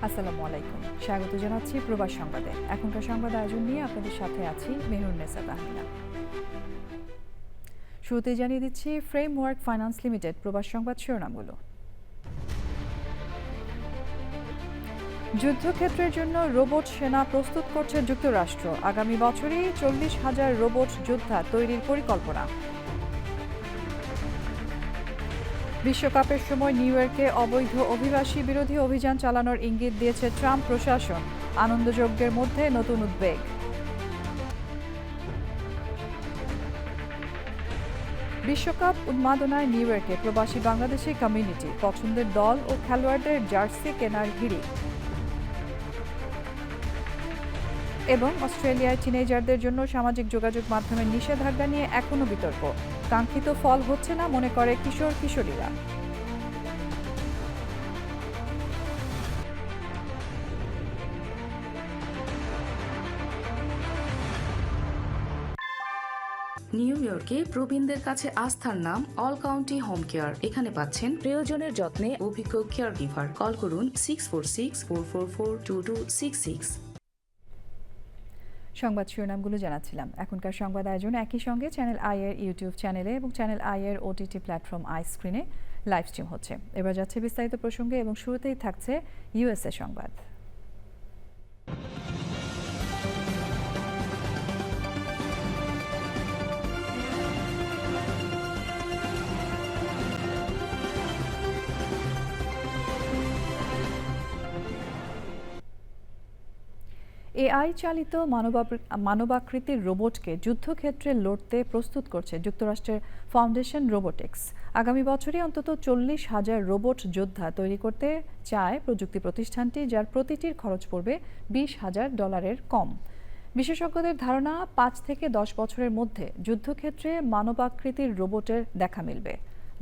আসসালামু আলাইকুম, স্বাগত জানাচ্ছি প্রবাস সংবাদে। এখনকার সংবাদ আয়োজন নিয়ে আপনাদের সাথে আছি মেহরুন্নেসা তাহমিনা। শুরুতেই জানিয়ে দিচ্ছি ফ্রেমওয়ার্ক ফাইন্যান্স লিমিটেড প্রবাস সংবাদ শিরোনামগুলো। যুদ্ধক্ষেত্রের জন্য রোবট সেনা প্রস্তুত করছে যুক্তরাষ্ট্র। আগামী বছরই 40,000 রোবট যোদ্ধা তৈরির পরিকল্পনা। বিশ্বকাপের সময় নিউ ইয়র্কে অবৈধ অভিবাসী বিরোধী অভিযান চালানোর ইঙ্গিত দিয়েছে ট্রাম্প প্রশাসন। আনন্দযজ্ঞের মধ্যে নতুন উদ্বেগ। বিশ্বকাপ উন্মাদনায় নিউ ইয়র্কে প্রবাসী বাংলাদেশি কমিউনিটি, পছন্দের দল ও খেলোয়াড়দের জার্সি কেনার হিড়িক। এবং অস্ট্রেলিয়ায় টিনেজারদের জন্য সামাজিক যোগাযোগ মাধ্যমের নিষেধাজ্ঞা নিয়ে এখনও বিতর্ক। কাঙ্ক্ষিত ফল হচ্ছে না মনে করে কিশোর কিশোরীরা। নিউ ইয়র্কে প্রবীণদের কাছে আস্থার নাম অল কাউন্টি হোম কেয়ার। এখানে পাচ্ছেন প্রিয়জনের যত্নে অভিজ্ঞ কেয়ার গিভার। কল করুন 646-444-2266। সংবাদ শিরোনামগুলো জানাচ্ছিলাম। এখনকার সংবাদ আয়োজন একই সঙ্গে চ্যানেল আই এর ইউটিউব চ্যানেলে এবং চ্যানেল আই এর ওটিটি প্ল্যাটফর্ম আই স্ক্রিনে লাইভ স্ট্রিম হচ্ছে। এবার যাচ্ছে বিস্তারিত প্রসঙ্গে এবং শুরুতেই থাকছে ইউএসএ সংবাদ। এআই চালিত মানবাকৃতির রোবটকে যুদ্ধক্ষেত্রে লড়তে প্রস্তুত করছে যুক্তরাষ্ট্রের ফাউন্ডেশন রোবোটিক্স। আগামী বছরই অন্তত 40,000 রোবট যোদ্ধা তৈরি করতে চায় প্রযুক্তি প্রতিষ্ঠানটি, যার প্রতিটির খরচ পড়বে $20,000 কম। বিশেষজ্ঞদের ধারণা 5 থেকে 10 বছরের মধ্যে যুদ্ধক্ষেত্রে মানবাকৃতির রোবটের দেখা মিলবে।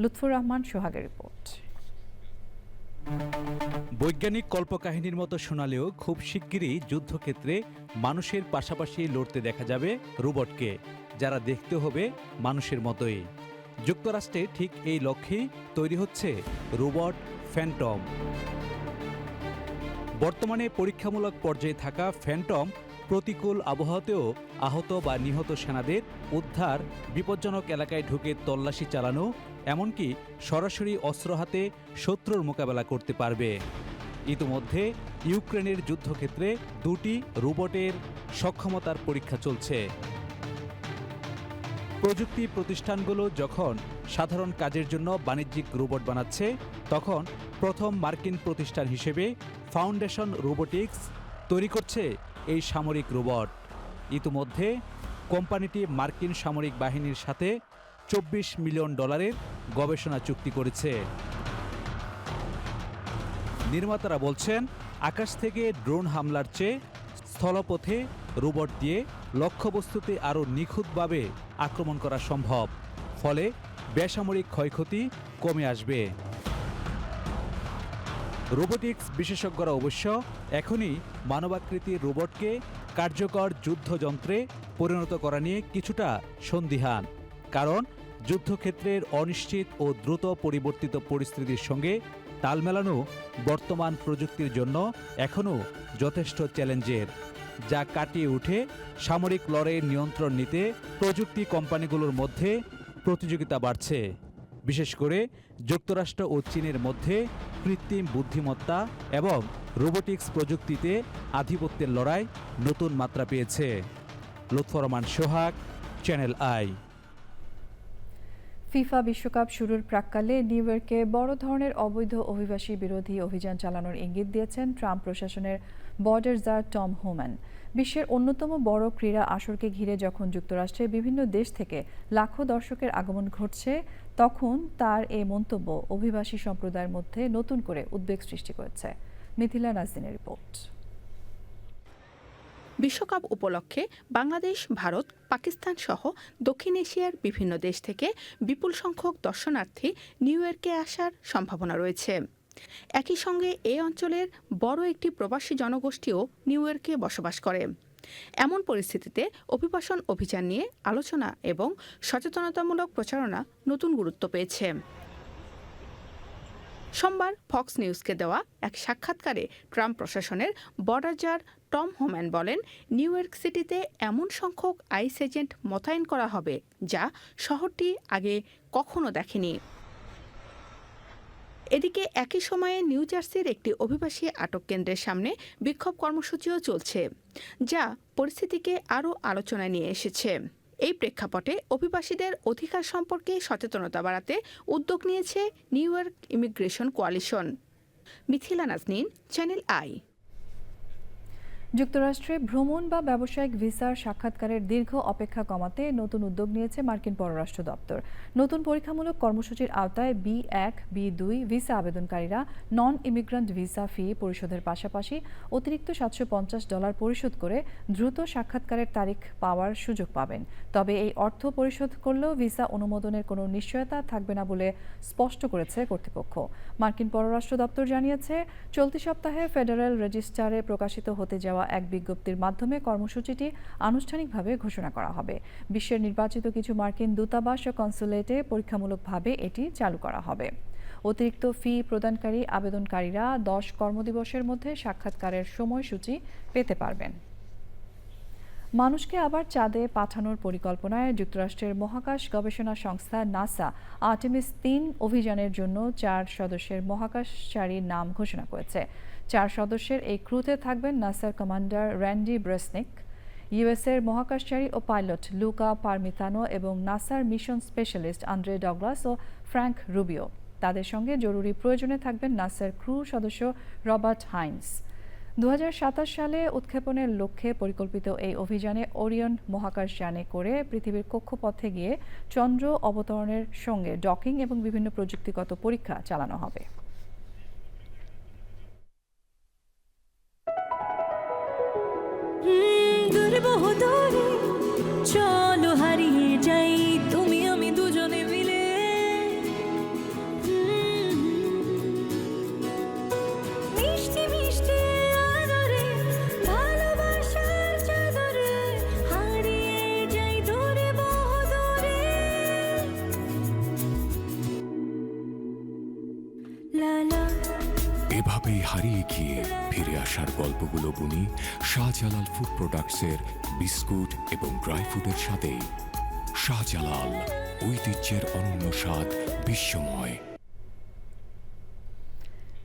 লুৎফুর রহমান সোহাগের রিপোর্ট। বৈজ্ঞানিক কল্পকাহিনীর মতো শোনালেও খুব শিগগিরই যুদ্ধক্ষেত্রে মানুষের পাশাপাশি লড়তে দেখা যাবে রোবটকে, যারা দেখতে হবে মানুষের মতোই। যুক্তরাষ্ট্রে ঠিক এই লক্ষ্যেই তৈরি হচ্ছে রোবট ফ্যান্টম। বর্তমানে পরীক্ষামূলক পর্যায়ে থাকা ফ্যান্টম প্রতিকূল আবহাওয়াতেও আহত বা নিহত সেনাদের উদ্ধার, বিপজ্জনক এলাকায় ঢুকে তল্লাশি চালানো, এমনকি সরাসরি অস্ত্র হাতে শত্রুর মোকাবেলা করতে পারবে। ইতিমধ্যে ইউক্রেনের যুদ্ধক্ষেত্রে 2টি রোবটের সক্ষমতার পরীক্ষা চলছে। প্রযুক্তি প্রতিষ্ঠানগুলো যখন সাধারণ কাজের জন্য বাণিজ্যিক রোবট বানাচ্ছে, তখন প্রথম মার্কিন প্রতিষ্ঠান হিসেবে ফাউন্ডেশন রোবোটিক্স তৈরি করছে এই সামরিক রোবট। ইতিমধ্যে কোম্পানিটি মার্কিন সামরিক বাহিনীর সাথে $24 মিলিয়ন গবেষণা চুক্তি করেছে। নির্মাতারা বলছেন, আকাশ থেকে ড্রোন হামলার চেয়ে স্থলপথে রোবট দিয়ে লক্ষ্যবস্তুতে আরও নিখুঁতভাবে আক্রমণ করা সম্ভব। ফলে বেসামরিক ক্ষয়ক্ষতি কমে আসবে। রোবোটিক্স বিশেষজ্ঞরা অবশ্য এখনই মানবাকৃতির রোবটকে কার্যকর যুদ্ধযন্ত্রে পরিণত করা নিয়ে কিছুটা সন্দিহান। কারণ যুদ্ধক্ষেত্রের অনিশ্চিত ও দ্রুত পরিবর্তিত পরিস্থিতির সঙ্গে তাল মেলানো বর্তমান প্রযুক্তির জন্য এখনও যথেষ্ট চ্যালেঞ্জের, যা কাটিয়ে উঠে সামরিক লড়াইয়ের নিয়ন্ত্রণ নিতে প্রযুক্তি কোম্পানিগুলোর মধ্যে প্রতিযোগিতা বাড়ছে। বিশেষ করে যুক্তরাষ্ট্র ও চীনের মধ্যে কৃত্রিম বুদ্ধিমত্তা এবং রোবোটিক্স প্রযুক্তিতে আধিপত্যের লড়াই নতুন মাত্রা পেয়েছে। লুৎফর রহমান সোহাগ, চ্যানেল আই। ফিফা বিশ্বকাপ শুরুর প্রাক্কালে নিউ ইয়র্কে বড় ধরনের অবৈধ অভিবাসী বিরোধী অভিযান চালানোর ইঙ্গিত দিয়েছেন ট্রাম্প প্রশাসনের বর্ডার জার টম হোম্যান। বিশ্বের অন্যতম বড় ক্রীড়া আসরকে ঘিরে যখন যুক্তরাষ্ট্রের বিভিন্ন দেশ থেকে লাখো দর্শকের আগমন ঘটছে, তখন তার এই মন্তব্য অভিবাসী সম্প্রদায়ের মধ্যে নতুন করে উদ্বেগ সৃষ্টি করেছে। মিথিলা নাজদিনের রিপোর্ট। বিশ্বকাপ উপলক্ষে বাংলাদেশ, ভারত, পাকিস্তান সহ দক্ষিণ এশিয়ার বিভিন্ন দেশ থেকে বিপুল সংখ্যক দর্শনার্থী নিউ ইয়র্কে আসার সম্ভাবনা রয়েছে। একই সঙ্গে এই অঞ্চলের বড় একটি প্রবাসী জনগোষ্ঠীও নিউ ইয়র্কে বসবাস করে। এমন পরিস্থিতিতে অভিবাসন অভিযান নিয়ে আলোচনা এবং সচেতনতামূলক প্রচারণা নতুন গুরুত্ব পেয়েছে। সোমবার ফক্স নিউজকে দেওয়া এক সাক্ষাৎকারে ট্রাম্প প্রশাসনের বর্ডার টম হোম্যান বলেন, নিউ ইয়র্ক সিটিতে এমন সংখ্যক আইস এজেন্ট মোতায়েন করা হবে যা শহরটি আগে কখনো দেখেনি। এদিকে একই সময়ে নিউ জার্সির একটি অভিবাসী আটক কেন্দ্রের সামনে বিক্ষোভ কর্মসূচিও চলছে, যা পরিস্থিতিকে আরও আলোচনায় নিয়ে এসেছে। এই প্রেক্ষাপটে অভিবাসীদের অধিকার সম্পর্কে সচেতনতা বাড়াতে উদ্যোগ নিয়েছে New York immigration coalition. Mithila Naznin, Channel i. যুক্তরাষ্ট্রে ভ্রমণ বা ব্যবসায়িক ভিসার সাক্ষাৎকারের দীর্ঘ অপেক্ষা কমাতে নতুন উদ্যোগ নিয়েছে মার্কিন পররাষ্ট্র দপ্তর। নতুন পরীক্ষামূলক কর্মসূচির আওতায় B1, B2 ভিসা আবেদনকারীরা নন ইমিগ্রান্ট ভিসা ফি পরিশোধের পাশাপাশি অতিরিক্ত $750 পরিশোধ করে দ্রুত সাক্ষাৎকারের তারিখ পাওয়ার সুযোগ পাবেন। তবে এই অর্থ পরিশোধ করলেও ভিসা অনুমোদনের কোনো নিশ্চয়তা থাকবে না বলে স্পষ্ট করেছে কর্তৃপক্ষ। মার্কিন পররাষ্ট্র দপ্তর জানিয়েছে, চলতি সপ্তাহে ফেডারেল রেজিস্টারে প্রকাশিত হতে যাওয়া এক বিজ্ঞপ্তির মাধ্যমে কর্মসূচিটি আনুষ্ঠানিকভাবে ঘোষণা করা হবে। বিশ্বের নির্বাচিত কিছু মার্কিন দূতাবাস ও কনসুলেটে পরীক্ষামূলকভাবে এটি চালু করা হবে। অতিরিক্ত ফি প্রদানকারী আবেদনকারীরা 10 কর্মদিবসের মধ্যে সাক্ষাৎকারের সময়সূচি পেতে পারবেন। মানুষকে আবার চাঁদে পাঠানোর পরিকল্পনায় যুক্তরাষ্ট্রের মহাকাশ গবেষণা সংস্থা নাসা আর্টেমিস 3 অভিযানের জন্য 4 সদস্যের মহাকাশচারীর নাম ঘোষণা করেছে। 4 সদস্যের এই ক্রুতে থাকবেন নাসার কমান্ডার র্যান্ডি ব্রেসনিক, ইউএসের মহাকাশচারী ও পাইলট লুকা পারমিতানো এবং নাসার মিশন স্পেশালিস্ট আন্দ্রে ডগলাস ও ফ্র্যাঙ্ক রুবিও। তাদের সঙ্গে জরুরি প্রয়োজনে থাকবেন নাসার ক্রু সদস্য রবার্ট হাইন্স। 2027 সালে উৎক্ষেপণের লক্ষ্যে পরিকল্পিত এই অভিযানে ওরিয়ন মহাকাশযানে করে পৃথিবীর কক্ষপথে গিয়ে চন্দ্র অবতরণের সঙ্গে ডকিং এবং বিভিন্ন প্রযুক্তিগত পরীক্ষা চালানো হবে। চলো হারিয়ে যাই তুমি আমি দুজনে মিলে, মিষ্টি মিষ্টি আদরে ভালোবাসার চাদরে হারিয়ে যাই দূরে বহুদূরে। লালা এভাবেই হারিয়ে গিয়ে ফিরে আসার গল্পগুলো বুনি শাহজালাল ফুড প্রোডাক্টসের বিস্কুট এবং ড্রাই ফ্রুটের সাথে। শাহজালাল, ঐতিহ্যের অনন্য স্বাদ, বিশ্বময়।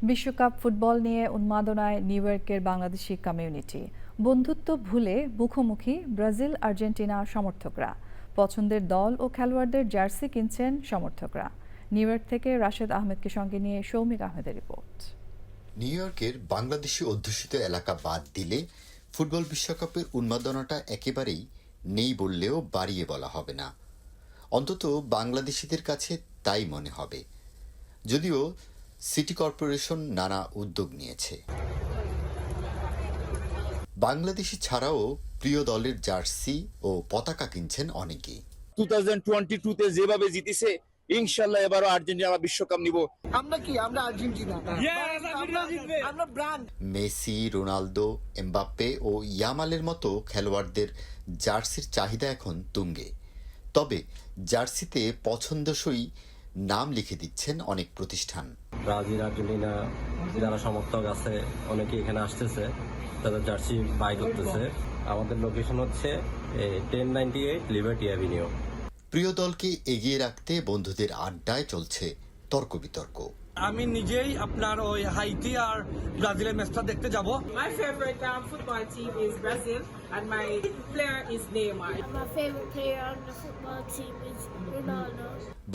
বিশ্বকাপ ফুটবল নিয়ে উন্মাদনায় নিউ ইয়র্কের বাংলাদেশি কমিউনিটি। বন্ধুত্ব ভুলে মুখোমুখি ব্রাজিল আর্জেন্টিনা সমর্থকরা। পছন্দের দল ও খেলোয়াড়দের জার্সি কিনছেন সমর্থকরা। নিউ ইয়র্ক থেকে রাশেদ আহমেদকে সঙ্গে নিয়ে সৌমিক আহমেদের রিপোর্ট। নিউ ইয়র্কের বাংলাদেশি অধ্যুষিত এলাকা বাদ দিলে ফুটবল বিশ্বকাপের উন্মাদনাটা একেবারেই নেই বললেও বাড়িয়ে বলা হবে না। অন্তত বাংলাদেশিদের কাছে তাই মনে হবে, যদিও সিটি কর্পোরেশন নানা উদ্যোগ নিয়েছে। বাংলাদেশি ছাড়াও প্রিয় দলের জার্সি ও পতাকা কিনছেন অনেকেই। 2022-তে যেভাবে জিতেছে, ইনশাল্লাহ এবারও আর্জেন্টিনা বিশ্বকাপ নিব। আমরা আর্জেন্টিনা, আমরা ব্র্যান্ড। মেসি, রোনালদো, এমবাপ্পে ও ইয়ামালের মতো খেলোয়াড়দের জার্সির চাহিদা এখন তুঙ্গে। তবে জার্সিতে পছন্দসই নাম লিখে দিচ্ছেন অনেক প্রতিষ্ঠান। ব্রাজিল, আর্জেন্টিনা যারা সমর্থক আছে অনেকে এখানে আসতেছে, তাদের জার্সি বাই করতেছে। আমাদের লোকেশন হচ্ছে 1098 লিবার্টি অ্যাভিনিউ। প্রিয় দলকে এগিয়ে রাখতে বন্ধুদের আড্ডায় চলছে তর্ক বিতর্ক। আমি নিজেই আপনার ওই হাইতি আর ব্রাজিলের ম্যাচটা দেখতে যাব। My favorite football team is Brazil and my player is Neymar. My favorite player on the football team is Ronaldo.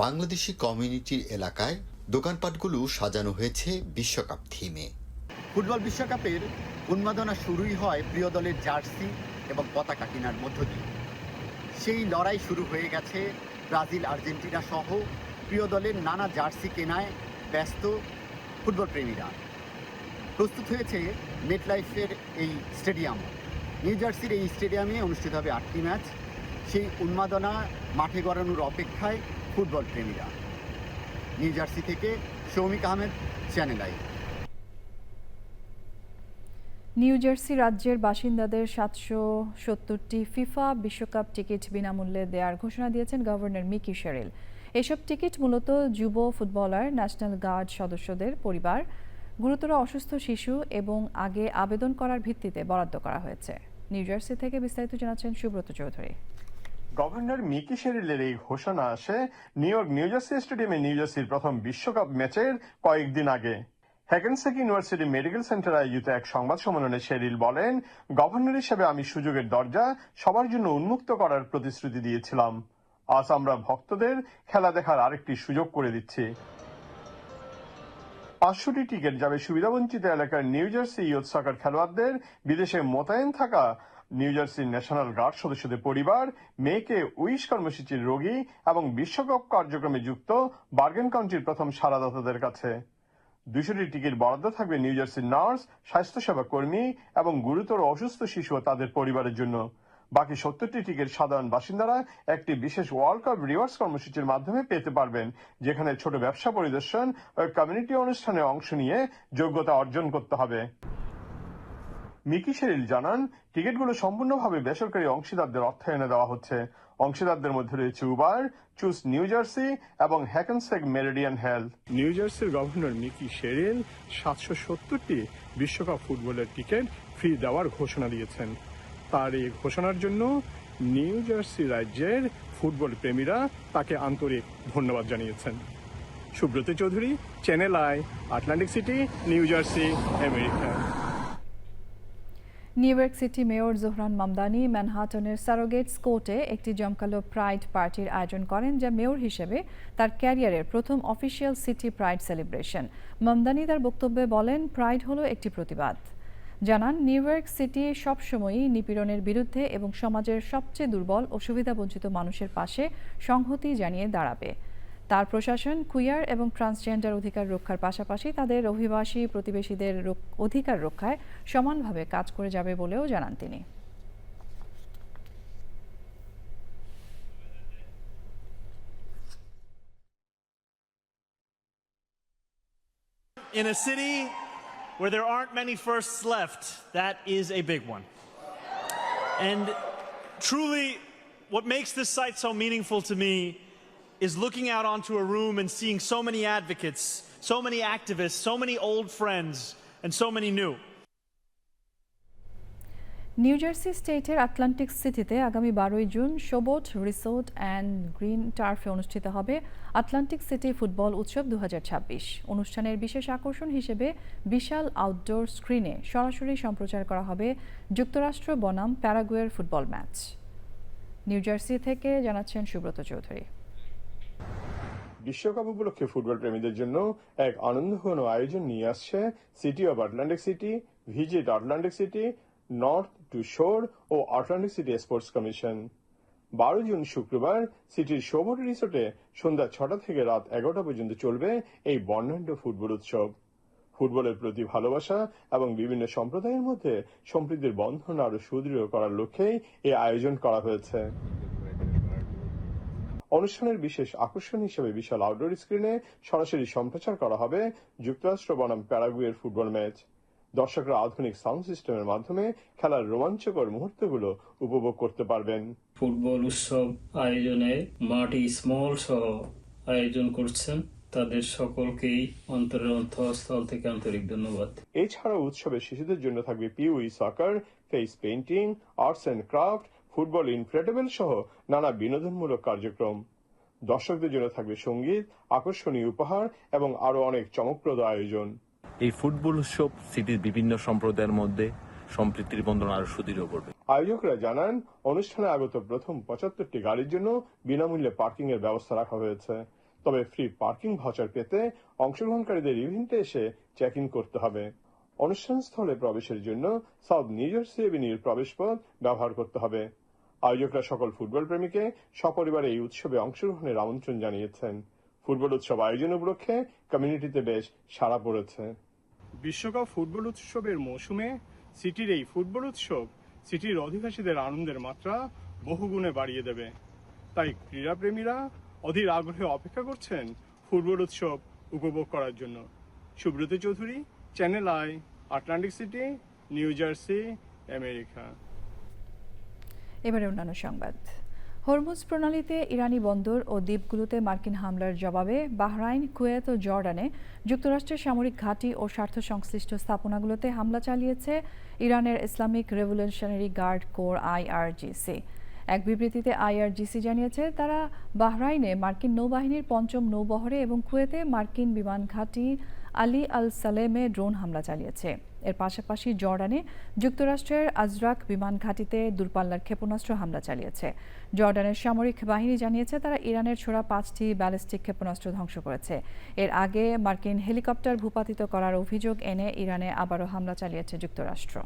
Bangladeshi কমিউনিটির এলাকায় দোকানপাটগুলো সাজানো হয়েছে বিশ্বকাপ থিমে। ফুটবল বিশ্বকাপের উন্মাদনা শুরুই হয় প্রিয় দলের জার্সি এবং পতাকা কেনার মধ্য দিয়ে। সেই লড়াই শুরু হয়ে গেছে ব্রাজিল, আর্জেন্টিনা সহ প্রিয় দলের নানা জার্সি কেনায় ব্যস্ত ফুটবল প্রেমীরা। প্রস্তুত হয়েছে মেটলাইফের এই স্টেডিয়াম। নিউ জার্সির এই স্টেডিয়ামে অনুষ্ঠিত হবে 8টি ম্যাচ। সেই উন্মাদনা মাঠে গড়ানোর অপেক্ষায় ফুটবল প্রেমীরা। নিউ জার্সি থেকে Soumik Ahmed, channel I. New Jersey রাজ্যের বাসিন্দাদের 770টি ফিফা বিশ্বকাপ টিকিট বিনামূল্যে দেওয়ার ঘোষণা দিয়েছেন গভর্নর মিকি শেরিল। এসব টিকিট মূলত যুব ফুটবলার, ন্যাশনাল গার্ড সদস্যদের পরিবার, গুরুতর অসুস্থ শিশু এবং আগে আবেদন করার ভিত্তিতে বরাদ্দ করা হয়েছে। নিউ জার্সি থেকে বিস্তারিত জানাচ্ছেন সুব্রত চৌধুরী। গভর্নর মিকি শেরিলের এই ঘোষণা আসে নিউ জার্সি স্টেডিয়ামে নিউ জার্সির প্রথম বিশ্বকাপ ম্যাচের কয়েকদিন আগে। হ্যাকেনসেক ইউনিভার্সিটি মেডিকেল সেন্টারে আয়োজিত এক সংবাদ সম্মেলনে শেরিল বলেন, গভর্নর হিসেবে আমি সুযোগের দরজা সবার জন্য উন্মুক্ত করার প্রতিশ্রুতি দিয়েছিলাম। আজ আমরা ভক্তদের খেলা দেখার আরেকটি সুযোগ করে দিচ্ছি। 500টি টিকিট যাবে সুবিধাবঞ্চিত এলাকার নিউ জার্সি ইয়ুথ সকার খেলোয়াড়দের, বিদেশে মোতায়েন থাকা নিউ জার্সি ন্যাশনাল গার্ড সদস্যদের পরিবার, মেয়েকে উইশ কর্মসূচির রোগী এবং বিশ্বকাপ কার্যক্রমে যুক্ত বার্গেন কাউন্টির প্রথম সারাদাতাদের কাছে। 200টি টিকিট বরাদ্দ থাকবে নিউ জার্সির নার্স, স্বাস্থ্যসেবা কর্মী এবং গুরুতর অসুস্থ শিশু ও তাদের পরিবারের জন্য। বাকি 70টি টিকিট সাধারণ বাসিন্দারা একটি বিশেষ ওয়ার্ল্ড কাপ রিওয়ার্ডস কর্মসূচির মাধ্যমে পেতে পারবেন, যেখানে ছোট ব্যবসা পরিদর্শন ও কমিউনিটি অনুষ্ঠানে অংশ নিয়ে যোগ্যতা অর্জন করতে হবে। মিকি শেরিল জানান, টিকিটগুলো সম্পূর্ণভাবে বেসরকারি অংশীদারদের অর্থায়নে দেওয়া হচ্ছে। অংশীদারদের মধ্যে রয়েছে উবার, চুজ নিউ জার্সি এবং হ্যাকেনসেক মেরিডিয়ান হেলথ। নিউ জার্সির গভর্নর মিকি শেরিল 770টি বিশ্বকাপ ফুটবলের টিকিট ফ্রি দেওয়ার ঘোষণা দিয়েছেন। তার এই ঘোষণার জন্য নিউ জার্সি রাজ্যের ফুটবল প্রেমীরা তাকে আন্তরিক ধন্যবাদ জানিয়েছেন। Subrata Chowdhury, channel I, Atlantic city, new Jersey, America. New York city mayor Zohran Mamdani ম্যানহাটনের সারোগেটস কোর্টে একটি জমকালো প্রাইড পার্টির আয়োজন করেন, যা মেয়র হিসেবে তার ক্যারিয়ারের প্রথম official city pride celebration. Mamdani তার বক্তব্যে বলেন, প্রাইড হলো একটি প্রতিবাদ। জানান, নিউ ইয়র্ক সিটি সবসময়ই নিপীড়নের বিরুদ্ধে এবং সমাজের সবচেয়ে দুর্বল ও সুবিধাবঞ্চিত মানুষের পাশে সংহতি জানিয়ে দাঁড়াবে। তার প্রশাসন কুইয়ার এবং ট্রান্সজেন্ডার অধিকার রক্ষার পাশাপাশি তাদের অভিবাসী প্রতিবেশীদের অধিকার রক্ষায় সমানভাবে কাজ করে যাবে বলেও জানান তিনি। In a city where there aren't many firsts left, that is a big one. And truly, what makes this site so meaningful to me is looking out onto a room and seeing so many advocates, so many activists, so many old friends, and so many new. New jersey স্টেটের Atlantic সিটিতে আগামী 12 June শোবোট resort and green টার্ফে অনুষ্ঠিত হবে Atlantic city football উৎসব 2026। অনুষ্ঠানের বিশেষ আকর্ষণ হিসেবে বিশাল আউটডোর স্ক্রিনে সরাসরি সম্প্রচার করা হবে যুক্তরাষ্ট্র বনাম প্যারাগুয়ের ফুটবল ম্যাচ। নিউ জার্সি থেকে জানাচ্ছেন সুব্রত চৌধুরী। বিশ্বকাপ উপলক্ষে ফুটবল প্রেমীদের জন্য এক আনন্দঘন আয়োজন নিয়ে আসছে city of Atlantic city, visit Atlantic city, north to shore ও Atlantic city sports commission. 12 June শুক্রবার সিটির শোবোট রিসোর্টে সন্ধ্যা 6টা থেকে রাত 11টা পর্যন্ত চলবে এই বর্ণাঢ্য ফুটবল উৎসব। ফুটবলের প্রতি ভালোবাসা এবং বিভিন্ন সম্প্রদায়ের মধ্যে সম্প্রীতির বন্ধন আরো সুদৃঢ় করার লক্ষ্যেই এই আয়োজন করা হয়েছে। অনুষ্ঠানের বিশেষ আকর্ষণ হিসেবে বিশাল আউটডোর স্ক্রিনে সরাসরি সম্প্রচার করা হবে যুক্তরাষ্ট্র বনাম প্যারাগুয়ের ফুটবল ম্যাচ। দর্শকরা আধুনিক সাউন্ড সিস্টেমের মাধ্যমে খেলার রোমাঞ্চকর মুহূর্তগুলো উপভোগ করতে পারবেন। ফুটবল উৎসব আয়োজনে মাটি স্মল সহ আয়োজন করছেন, তাদের সকলকেই অন্তরের অন্তঃস্থল থেকে আন্তরিক ধন্যবাদ। এছাড়াও উৎসবে শিশুদের জন্য থাকবে peewee soccer, face painting, arts and craft, football inflatable সহ নানা বিনোদনমূলক কার্যক্রম। দর্শকদের জন্য থাকবে সঙ্গীত, আকর্ষণীয় উপহার এবং আরো অনেক চমকপ্রদ আয়োজন। এই ফুটবল উৎসব সিটির বিভিন্ন সম্প্রদায়ের মধ্যে সম্প্রীতির বন্ধন আরো সুদৃঢ় করবে। আয়োজকরা জানান, অনুষ্ঠানে আগত প্রথম 75টি গাড়ির জন্য বিনামূল্যে পার্কিং এর ব্যবস্থা রাখা হয়েছে। তবে ফ্রি পার্কিং ভাউচার পেতে অংশগ্রহণকারীদের ইভেন্টে এসে চেক ইন করতে হবে। অনুষ্ঠান স্থলে প্রবেশের জন্য সাউথ নিউ জার্সি এভিনিউর প্রবেশপথ ব্যবহার করতে হবে। আয়োজকরা সকল ফুটবল প্রেমীকে সপরিবারে এই উৎসবে অংশগ্রহণের আমন্ত্রণ জানিয়েছেন। ফুটবল উৎসব আয়োজন উপলক্ষে কমিউনিটিতে বেশ সাড়া পড়েছে। বিশ্বকাপ ফুটবল উৎসবের মৌসুমে সিটির এই ফুটবল উৎসব সিটির অধিবাসীদের আনন্দের মাত্রা বহুগুণে বাড়িয়ে দেবে। তাই ক্রীড়াপ্রেমীরা অধীর আগ্রহে অপেক্ষা করছেন ফুটবল উৎসব উপভোগ করার জন্য। Subrata Chowdhury, channel I, Atlantic city, new Jersey, America. এবারে অন্যান্য সংবাদ। হরমুজ প্রণালীতে ইরানি বন্দর ও দ্বীপগুলোতে মার্কিন হামলার জবাবে বাহরাইন, কুয়েত ও জর্ডানে যুক্তরাষ্ট্রের সামরিক ঘাঁটি ও স্বার্থ সংশ্লিষ্ট স্থাপনাগুলোতে হামলা চালিয়েছে ইরানের Islamic Revolutionary Guard Corps IRGC। এক বিবৃতিতে IRGC জানিয়েছে তারা বাহরাইনে মার্কিন নৌবাহিনীর ৫ম নৌবহরে এবং কুয়েতে মার্কিন বিমান ঘাঁটি আলী আল সালেমে ড্রোন হামলা চালিয়েছে। এর পাশাপাশি জর্ডানে যুক্তরাষ্ট্রের আজরাক বিমান ঘাঁটিতে দূরপাল্লার ক্ষেপণাস্ত্র হামলা চালিয়েছে। জর্ডানের সামরিক বাহিনী জানিয়েছে তারা ইরানের ছোড়া 5টি ব্যালিস্টিক ক্ষেপণাস্ত্র ধ্বংস করেছে। এর আগে মার্কিন হেলিকপ্টার ভূপাতিত করার অভিযোগ এনে ইরানে আবারও হামলা চালিয়েছে যুক্তরাষ্ট্র।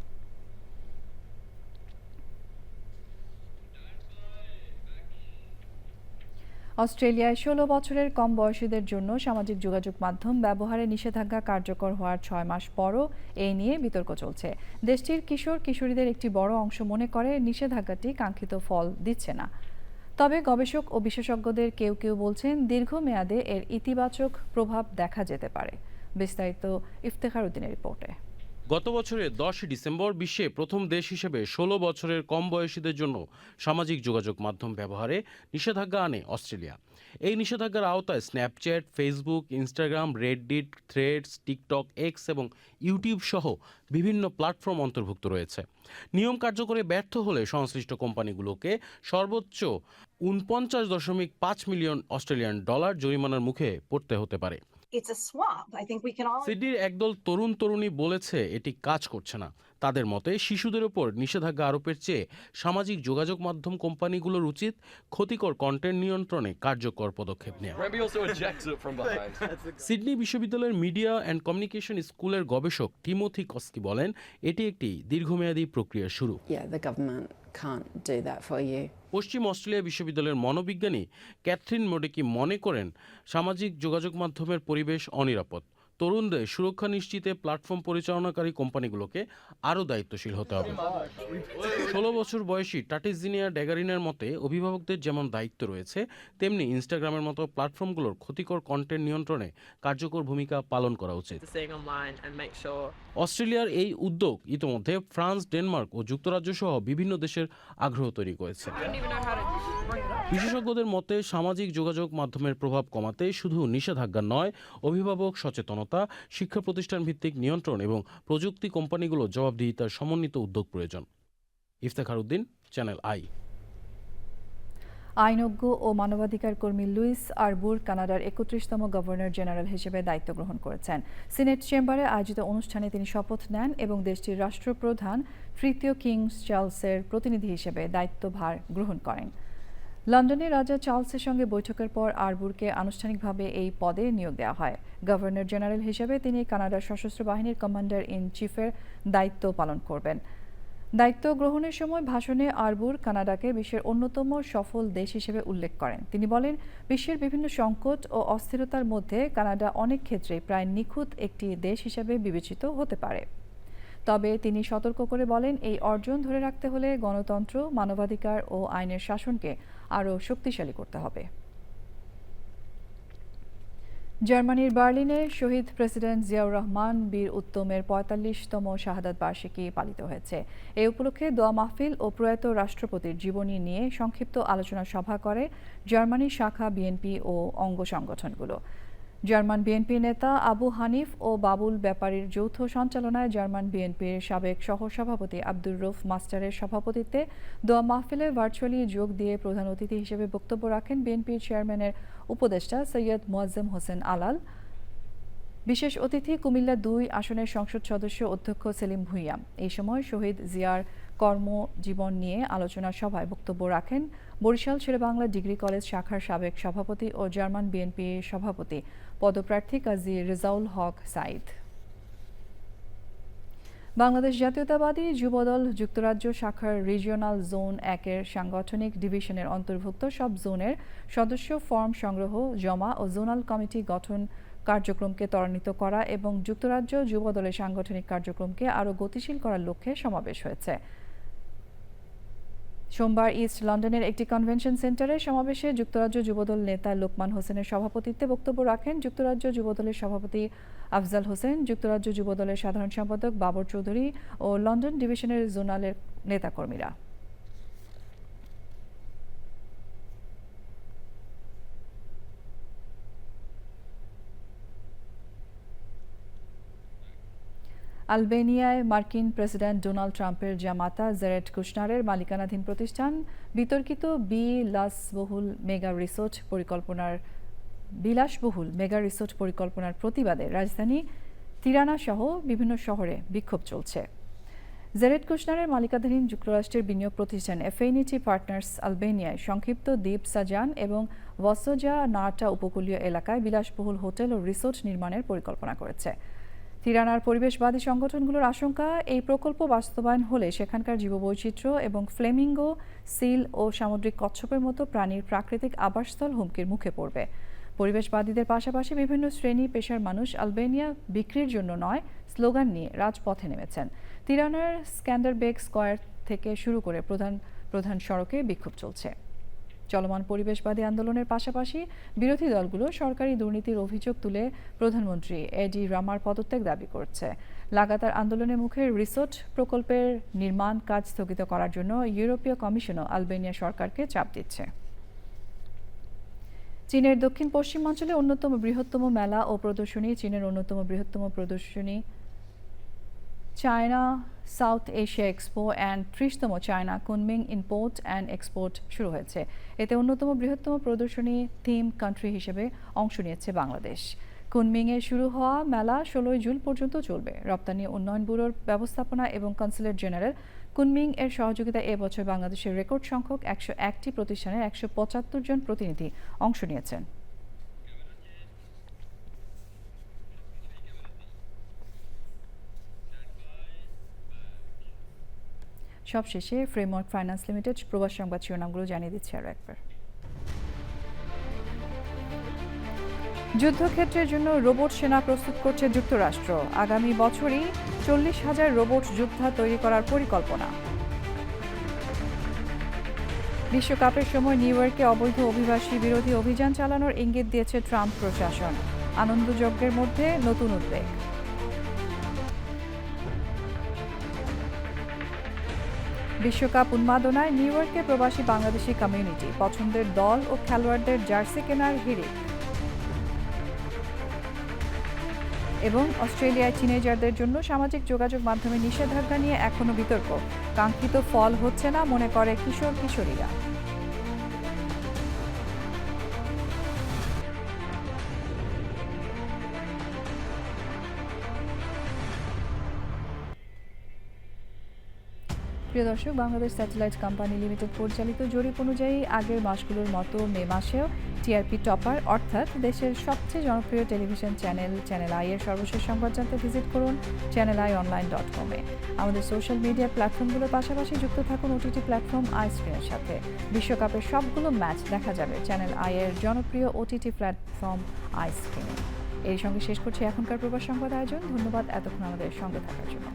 অস্ট্রেলিয়ায় 16 বছরের কম বয়সীদের জন্য সামাজিক যোগাযোগ মাধ্যম ব্যবহারে নিষেধাজ্ঞা কার্যকর হওয়ার 6 মাস পরও এই নিয়ে বিতর্ক চলছে। দেশটির কিশোর কিশোরীদের একটি বড় অংশ মনে করে নিষেধাজ্ঞাটি কাঙ্ক্ষিত ফল দিচ্ছে না। তবে গবেষক ও বিশেষজ্ঞদের কেউ কেউ বলছেন দীর্ঘমেয়াদে এর ইতিবাচক প্রভাব দেখা যেতে পারে। বিস্তারিত ইফতেখার উদ্দিনের রিপোর্টে। গত বছরের 10 ডিসেম্বর বিশ্বে প্রথম দেশ হিসেবে 16 বছরের কম বয়সীদের জন্য সামাজিক যোগাযোগ মাধ্যম ব্যবহারে নিষেধাজ্ঞা আনে অস্ট্রেলিয়া। এই নিষেধাজ্ঞার আওতায় Snapchat, Facebook, Instagram, Reddit, threads, TikTok, x এবং ইউটিউব সহ বিভিন্ন প্ল্যাটফর্ম অন্তর্ভুক্ত রয়েছে। নিয়ম কার্যকরে ব্যর্থ হলে সংশ্লিষ্ট কোম্পানিগুলোকে সর্বোচ্চ 49.5 মিলিয়ন অস্ট্রেলিয়ান ডলার জরিমানার মুখে পড়তে হতে পারে। সিডনির একদল তরুণ তরুণী বলেছে এটি কাজ করছে না। তাদের মতে শিশুদের উপর নিষেধাজ্ঞা আরোপের চেয়ে সামাজিক যোগাযোগ মাধ্যম কোম্পানিগুলোর উচিত ক্ষতিকর কন্টেন্ট নিয়ন্ত্রণে কার্যকর পদক্ষেপ নেওয়া। সিডনি বিশ্ববিদ্যালয়ের মিডিয়া অ্যান্ড কমিউনিকেশন স্কুলের গবেষক টিমোথি কস্কি বলেন এটি একটি দীর্ঘমেয়াদী প্রক্রিয়ার শুরু। পশ্চিম অস্ট্রেলিয়া বিশ্ববিদ্যালয়ের মনোবিজ্ঞানী ক্যাথরিন মোডেকি মনে করেন সামাজিক যোগাযোগ মাধ্যমের পরিবেশ অনিরাপদ। তরুণদের সুরক্ষা নিশ্চিতে প্ল্যাটফর্ম পরিচালনাকারী কোম্পানিগুলোকে আরও দায়িত্বশীল হতে হবে। 16 বছর বয়সী টাটিজিনিয়া ড্যাগারিনের মতে অভিভাবকদের যেমন দায়িত্ব রয়েছে তেমনি ইনস্টাগ্রামের মতো প্ল্যাটফর্মগুলোর ক্ষতিকর কন্টেন্ট নিয়ন্ত্রণে কার্যকর ভূমিকা পালন করা উচিত। অস্ট্রেলিয়ার এই উদ্যোগ ইতোমধ্যে ফ্রান্স, ডেনমার্ক ও যুক্তরাজ্য সহ বিভিন্ন দেশের আগ্রহ তৈরি করেছে। বিশেষজ্ঞদের মতে সামাজিক যোগাযোগ মাধ্যমের প্রভাব কমাতে শুধু নিষেধাজ্ঞা নয়, অভিভাবক সচেতনতা, শিক্ষা প্রতিষ্ঠান ভিত্তিক নিয়ন্ত্রণ এবং প্রযুক্তি কোম্পানিগুলোর জবাবদিহিতার সমন্বিত উদ্যোগ প্রয়োজন। Iftekhar Uddin, channel I. আইনজ্ঞ ও মানবাধিকার কর্মী লুইস আরবুর কানাডার 31তম গভর্নর জেনারেল হিসেবে দায়িত্ব গ্রহণ করেছেন। সিনেট চেম্বারে আয়োজিত অনুষ্ঠানে তিনি শপথ নেন এবং দেশটির রাষ্ট্রপ্রধান তৃতীয় কিং চার্লসের প্রতিনিধি হিসেবে দায়িত্বভার গ্রহণ করেন। লন্ডনে রাজা চার্লসের সঙ্গে বৈঠকের পর আরবুরকে আনুষ্ঠানিকভাবে এই পদে নিয়োগ দেওয়া হয়। গভর্নর জেনারেল হিসেবে তিনি কানাডার সশস্ত্র বাহিনীর কমান্ডার ইন চিফের দায়িত্ব পালন করবেন। দায়িত্ব গ্রহণের সময় ভাষণে আরবুর কানাডাকে বিশ্বের অন্যতম সফল দেশ হিসেবে উল্লেখ করেন। তিনি বলেন, বিশ্বের বিভিন্ন সংকট ও অস্থিরতার মধ্যে কানাডা অনেক ক্ষেত্রে প্রায় নিখুঁত একটি দেশ হিসেবে বিবেচিত হতে পারে। তবে তিনি সতর্ক করে বলেন, এই অর্জন ধরে রাখতে হলে গণতন্ত্র, মানবাধিকার ও আইনের শাসনকে আরও শক্তিশালী করতে হবে। জার্মানির বার্লিনে শহীদ প্রেসিডেন্ট জিয়াউর রহমান বীর উত্তমের 45তম শাহাদাত বার্ষিকী পালিত হয়েছে। এই উপলক্ষে দোয়া মাহফিল ও প্রয়াত রাষ্ট্রপতির জীবনী নিয়ে সংক্ষিপ্ত আলোচনা সভা করে জার্মানির শাখা বিএনপি ও অঙ্গ সংগঠনগুলো। জার্মান বিএনপি নেতা আবু হানিফ ও বাবুল ব্যাপারীর যৌথ সঞ্চালনায় জার্মান বিএনপির সাবেক সহসভাপতি আব্দুর রউফ মাস্টারের সভাপতিত্বে দোয়া মাহফিলে ভার্চুয়ালি যোগ দিয়ে প্রধান অতিথি হিসেবে বক্তব্য রাখেন বিএনপির চেয়ারম্যানের উপদেষ্টা সৈয়দ মোয়াজ্জেম হোসেন আলাল। বিশেষ অতিথি কুমিল্লা 2 আসনের সংসদ সদস্য অধ্যক্ষ সেলিম ভুঁইয়া। এই সময় শহীদ জিয়ার কর্মজীবন নিয়ে আলোচনা সভায় বক্তব্য রাখেন বরিশাল শেরেবাংলা ডিগ্রি কলেজ শাখার সাবেক সভাপতি ও জার্মান বিএনপি সভাপতি পদপ্রার্থী কাজী রেজাউল হক সাইদ। বাংলাদেশ জাতীয়তাবাদী যুবদল যুক্তরাজ্য শাখার রিজিওনাল জোন 1-এর সাংগঠনিক ডিভিশনের অন্তর্ভুক্ত সব জোনের সদস্য ফর্ম সংগ্রহ, জমা ও জোনাল কমিটি গঠন কার্যক্রমকে ত্বরান্বিত করা এবং যুক্তরাজ্য যুবদলের সাংগঠনিক কার্যক্রমকে আরও গতিশীল করার লক্ষ্যে সমাবেশ হয়েছে। সোমবার ইস্ট লন্ডনের একটি কনভেনশন সেন্টারে সমাবেশে যুক্তরাজ্য যুবদল নেতা লোকমান হোসেনের সভাপতিত্বে বক্তব্য রাখেন যুক্তরাজ্য যুবদলের সভাপতি আফজাল হোসেন, যুক্তরাজ্য যুবদলের সাধারণ সম্পাদক বাবর চৌধুরী ও লন্ডন ডিভিশনের জোনালের নেতাকর্মীরা। আলবেনিয়ায় মার্কিন প্রেসিডেন্ট ডোনাল্ড ট্রাম্পের জামাতা জেরেড কুশনারের মালিকানাধীন প্রতিষ্ঠান বিতর্কিত বিলাসবহুল মেগা রিসোর্ট পরিকল্পনার প্রতিবাদে রাজধানী তিরানা সহ বিভিন্ন শহরে বিক্ষোভ চলছে। জেরেড কুশনারের মালিকানাধীন যুক্তরাষ্ট্রের বিনিয়োগ প্রতিষ্ঠান এফএইনিটি পার্টনার্স আলবেনিয়ায় সংক্ষিপ্ত দ্বীপ সাজান এবং ভসোজা নাটা উপকূলীয় এলাকায় বিলাসবহুল হোটেল ও রিসোর্ট নির্মাণের পরিকল্পনা করেছে। তিরানার পরিবেশবাদী সংগঠনগুলোর আশঙ্কা, এই প্রকল্প বাস্তবায়ন হলে সেখানকার জীববৈচিত্র্য এবং ফ্লেমিঙ্গো, সিল ও সামুদ্রিক কচ্ছপের মতো প্রাণীর প্রাকৃতিক আবাসস্থল হুমকির মুখে পড়বে। পরিবেশবাদীদের পাশাপাশি বিভিন্ন শ্রেণী পেশার মানুষ আলবেনিয়া বিক্রির জন্য নয় স্লোগান নিয়ে রাজপথে নেমেছেন। তিরানার স্ক্যান্ডারবেগ স্কয়ার থেকে শুরু করে প্রধান সড়কে বিক্ষোভ চলছে। চলমান পরিবেশবাদী আন্দোলনের পাশাপাশি বিরোধী দলগুলো সরকারি দুর্নীতির অভিযোগ তুলে প্রধানমন্ত্রী এডি রামার পদত্যাগ দাবি করছে। লাগাতার আন্দোলনের মুখে রিসোর্ট প্রকল্পের নির্মাণ কাজ স্থগিত করার জন্য ইউরোপীয় কমিশনও আলবেনিয়া সরকারকে চাপ দিচ্ছে। চীনের দক্ষিণ পশ্চিমাঞ্চলে অন্যতম বৃহত্তম মেলা ও প্রদর্শনী, চীনের অন্যতম বৃহত্তম প্রদর্শনী China south Asia expo and 30তম China Kunming import and export শুরু হয়েছে। এতে অন্যতম বৃহত্তম প্রদর্শনী থিম কান্ট্রি হিসেবে অংশ নিয়েছে বাংলাদেশ। কুনমিংয়ে শুরু হওয়া মেলা 16 জুন পর্যন্ত চলবে। রপ্তানি উন্নয়ন ব্যুরোর ব্যবস্থাপনা এবং কনসুলেট জেনারেল কুনমিং এর সহযোগিতায় এবছর বাংলাদেশের রেকর্ড সংখ্যক 101টি প্রতিষ্ঠানের 175 জন প্রতিনিধি অংশ নিয়েছেন। সবশেষে ফ্রেমওয়ার্ক ফাইন্যান্স লিমিটেড প্রবাস সংবাদ শিরোনামগুলো জানিয়ে দিচ্ছে আরও একবার। যুদ্ধক্ষেত্রের জন্য রোবট সেনা প্রস্তুত করছে যুক্তরাষ্ট্র। আগামী বছরই 40,000 রোবট যোদ্ধা তৈরি করার পরিকল্পনা। বিশ্বকাপের সময় নিউ ইয়র্কে অবৈধ অভিবাসী বিরোধী অভিযান চালানোর ইঙ্গিত দিয়েছে ট্রাম্প প্রশাসন। আনন্দযজ্ঞের মধ্যে নতুন উদ্বেগ। বিশ্বকাপ উন্মাদনায় নিউ ইয়র্কে প্রবাসী বাংলাদেশি কমিউনিটি, পছন্দের দল ও খেলোয়াড়দের জার্সি কেনার হিড়িক। এবং অস্ট্রেলিয়ায় টিনেজারদের জন্য সামাজিক যোগাযোগ মাধ্যমে নিষেধাজ্ঞা নিয়ে এখনো বিতর্ক। কাঙ্ক্ষিত ফল হচ্ছে না মনে করে কিশোর কিশোরীরা। প্রিয় দর্শক, বাংলাদেশ স্যাটেলাইট কোম্পানি লিমিটেড পরিচালিত জরিপ অনুযায়ী আগের মাসগুলোর মতো মে মাসেও টিআরপি টপার অর্থাৎ দেশের সবচেয়ে জনপ্রিয় টেলিভিশন চ্যানেল আই এর সর্বশেষ সংবাদ জানতে ভিজিট করুন channelionline.com-এ। আমাদের সোশ্যাল মিডিয়া প্ল্যাটফর্মগুলোর পাশাপাশি যুক্ত থাকুন ওটিটি প্ল্যাটফর্ম আই স্ক্রিনের সাথে। বিশ্বকাপের সবগুলো ম্যাচ দেখা যাবে চ্যানেল আই এর জনপ্রিয় ওটিটি প্ল্যাটফর্ম আই স্ক্রিনে। এর সঙ্গে শেষ করছি এখনকার প্রবাস সংবাদ আয়োজন। ধন্যবাদ এতক্ষণ আমাদের সঙ্গে থাকার জন্য।